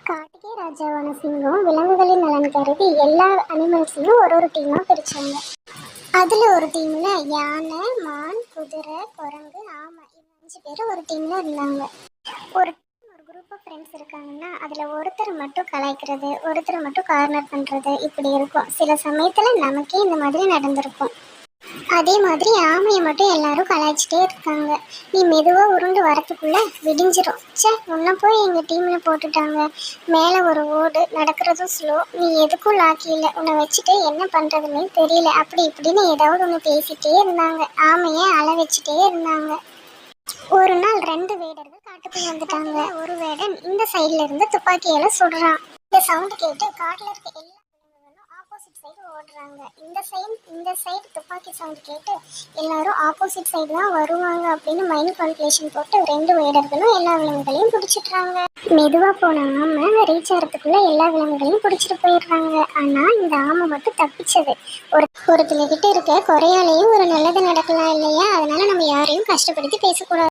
காட்டுக்கே ராஜாவான சிங்கம் விலங்குகளின் நலன் கருதி எல்லா அனிமல்ஸையும் ஒரு டீமாக பிரித்தாங்க. அதில் ஒரு டீமில் யானை, மான், குதிரை, குரங்கு, ஆமை இந்த 5 பேர் ஒரு டீமில் இருந்தாங்க. ஒரு குரூப் ஆஃப் ஃப்ரெண்ட்ஸ் இருக்காங்கன்னா அதில் ஒருத்தர் மட்டும் கலாய்க்கிறது, ஒருத்தர் மட்டும் கார்னர் பண்ணுறது இப்படி இருக்கும். சில சமயத்தில் நமக்கே இந்த மாதிரி நடந்திருக்கும். அதே மாதிரி ஆமையை மட்டும் எல்லாரும் கலாய்ச்சிட்டே இருக்காங்க. நீ மெதுவாக உருண்டு வரத்துக்குள்ள விடிஞ்சிரும். உன்னை போய் எங்கள் டீமில் போட்டுட்டாங்க. மேலே ஒரு ஓடு, நடக்கிறதும் ஸ்லோ, நீ எதுக்கும் லாக்கி இல்லை, உன்னை வச்சுட்டு என்ன பண்ணுறதுன்னு தெரியல, அப்படி இப்படின்னு ஏதாவது ஒன்று பேசிகிட்டே இருந்தாங்க. ஆமையை அழ வச்சுட்டே இருந்தாங்க. ஒரு நாள் 2 வேடர்கள் காட்டுக்குள்ள வந்துட்டாங்க. ஒரு வேடன் இந்த சைட்ல இருந்து துப்பாக்கியால சுடுறான். இந்த சவுண்டு கேட்டு காட்டுல இருக்க எல்லா ஆப்போசிட் சைடு ஓடுறாங்க. இந்த சைடு துப்பாக்கி சவுண்ட் கேட்டு எல்லாரும் ஆப்போசிட் சைடு தான் வருவாங்க அப்படின்னு மைண்ட் கால்குலேஷன் போட்டு 2 வேடர்களும் எல்லா விலங்குகளையும் பிடிச்சிட்றாங்க. மெதுவா போன ஆமை ரீச் ஆகிறதுக்குள்ள எல்லா விலங்குகளையும் பிடிச்சிட்டு போயிடுறாங்க. ஆனா இந்த ஆமை மட்டும் தப்பிச்சது. ஒருத்தங்க கிட்ட இருக்க குறையாலையும் ஒரு நல்லது நடக்கலாம் இல்லையா? அதனால நம்ம யாரையும் கஷ்டப்படுத்தி பேசக்கூடாது.